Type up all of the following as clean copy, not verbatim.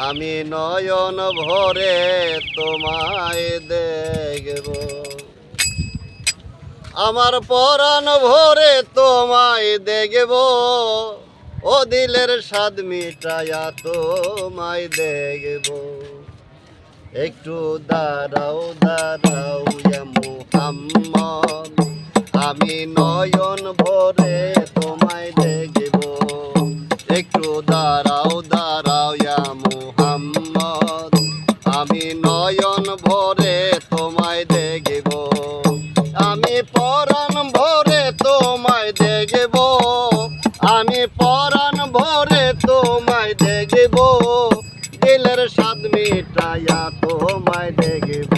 আমি নয়ন ভরে তোমায় দেখব, আমার পরাণ ভরে তোমায় দেখব, ও দিলের স্বাদ মিটায়া তোমায় দেখব। একটু দাঁড়াও দাঁড়াও ইয়া মুহাম্মদ, আমি নয়ন ভরে তোমায় দেখব। একটু দাঁড়াও দাঁড়াও ইয়া মুহাম্মদ, আমি নয়ন ভরে তোমায় দেখব। আমি পরাণ ভরে তোমায় দেখব, আমি পরাণ ভরে তোমায় দেখব, দিলের স্বাদ মিটায়া তোমায় দেখব।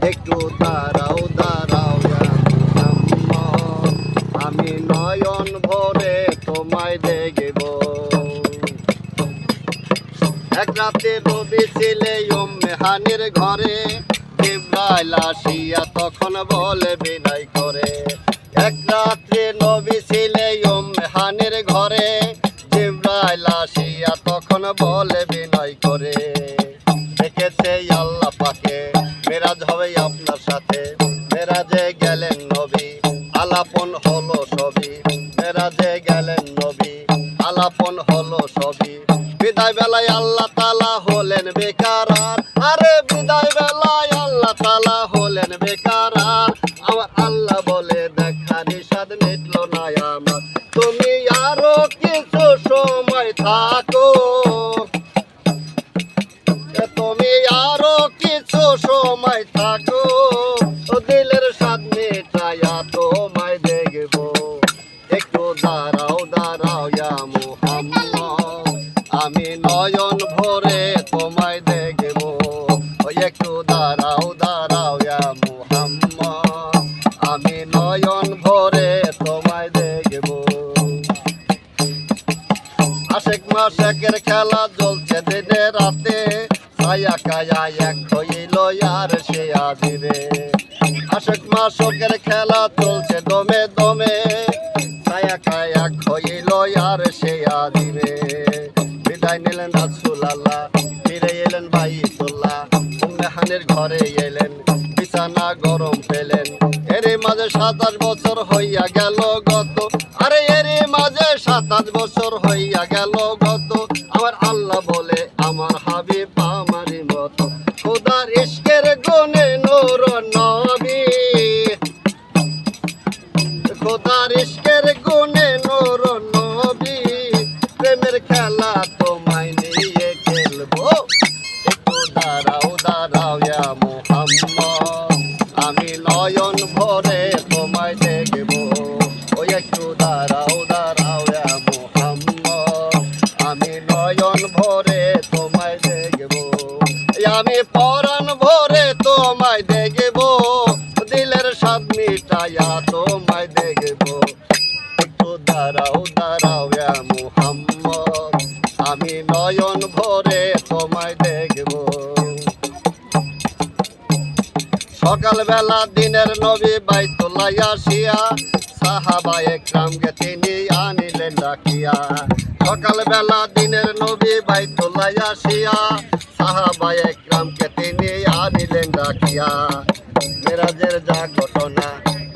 একটু দাঁড়াও দাঁড়াও ইয়া মুহাম্মদ, আমি নয়ন ভরে তোমায় দেখব। এক রাতে নবী ছিলে উম্মে হানির ঘরে, জিবরাইল আসিয়া তখন বলে বিদায় করে। এক রাত্রে নবী ছিলে উম্মে হানির ঘরে, জিবরাইল আসিয়া তখন বলে বিনয় করে। দেখেছে আল্লাহ পাকে মেরাজ হবে আপনার সাথে, মেরাজে গেলেন নবী আলাপন হলো সবই, মেরাজে গেলেন নবী আলাপন হলো সবই। বিদায় বেলায় আল্লাহ তাআলা হলেন বেকারার, আরে বিদায় বেলায় আল্লাহ তাআলা হলেন বেকারার। আমার আল্লাহ বলে দেখার স্বাদ মিটলো না আমার, তুমি আরো কিছু সময় থাকো, তুমি আরো কিছু সময় থাকো, দিলের স্বাদ মিটায়া তোমায় দেখব। একটু দাঁড়াও দাঁড়াও ইয়া মুহাম্মদ, আমি নয়ন ভরে তোমায় দেখব। একটু দাঁড়াও দাঁড়াও ইয়া মুহাম্মদ, আমি নয়ন ভরে তোমায় দেখব। আশেক মাশেকের খেলা চলছে দিনে রাতে, ছায়া কায়া এক হইল আর সে আদিরে। আশেক মাশেকের খেলা চলছে দমে দমে, ছায়া কায়া এক হইল আর সে আদিরে। বিদায় নিলেন রাসূলুল্লাহ, ফিরে এলেন বাইতুল্লাহ, উম্মে হানির ঘরে এলেন, বিছানা গরম পেলেন। এরই মাঝে 27 বছর হইয়া গেল গত, আরে এরই মাঝে 27 বছর হইয়া গেল গত। আমার আল্লাহ বলে আমার হাবিব আমারই মতো, খোদার ইশকের গুণে নূর নবী, খোদার ইশকের গুণে নূর নবী, প্রেমের খেলা তোমায় নিয়ে খেলবো। একটু দাঁড়াও দাঁড়াও ইয়া মুহাম্মদ, আমি নয়ন ভরে তোমায় দেখব। ওই একটু দাঁড়াও দাঁড়াও ইয়া মুহাম্মদ, আমি নয়ন ভরে তোমায় দেখব। আমি পরাণ ভরে তোমায় দেখব, দিলের স্বাদ মিটায়া তোমায় দেখব। একটু দাঁড়াও দাঁড়াও ইয়া মুহাম্মদ, আমি নয়ন ভরে তোমায় দেখব। সকালবেলা দিনের নবী বাইতুল্লাহ আসিয়া, সাহাবায়ে কেরামকে তিনি আনিলেন ডাকিয়া। সকালবেলা দিনের নবী বাইতুল্লাহ আসিয়া, সাহাবায়ে কেরামকে তিনি আনিলেন ডাকিয়া। মেরাজের যা ঘটনা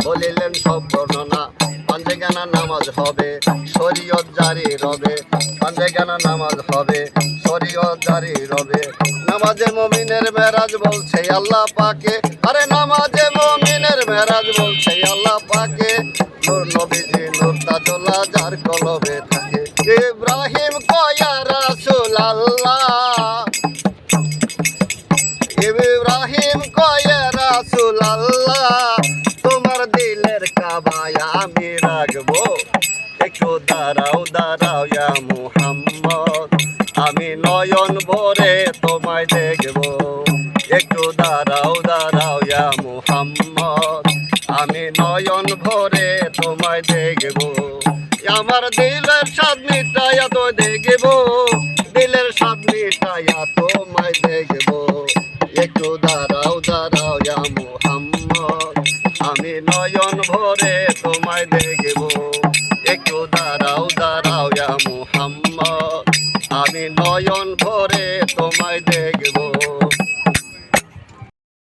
বলিলেন সব বর্ণনা, পাঞ্জেগানা নামাজ হবে শরীয়ত জারি রবে, পাঞ্জেগানা নামাজ হবে শরীয়ত জারি রবে। নামাজে মুমিনের মেরাজ বলছে আল্লাহ পাকে, আরে নামাজে মুমিনের মেরাজ বলছে আল্লাহ পাকে। নূর নবীজি নূর তাজুল্লাহ যার কলবে থাকে, ইব্রাহিম কয়া রাসূলুল্লাহ, ইব্রাহিম কয়া রাসূলুল্লাহ, তোমার দিলের কাবায় আমি রাখবো। একটু দাঁড়াও দাঁড়াও ইয়া মুহাম্মদ, আমি নয়ন ভরে তোমায় দেখব। একটু দাঁড়াও দাঁড়াও ইয়া মুহাম্মদ, আমি নয়ন ভরে তোমায় দেখব। আমার দিলের স্বাদ মিটায়া তো দেখব, দিলের স্বাদ মিটায়া তোমায় দেখব। একটু দাঁড়াও দাঁড়াও ইয়া মুহাম্মদ, আমি নয়ন ভরে তোমায় দেখব। একটু দাঁড়াও দাঁড়াও ইয়া মুহাম্মদ, আমি নয়ন ভরে তোমায় দেখবো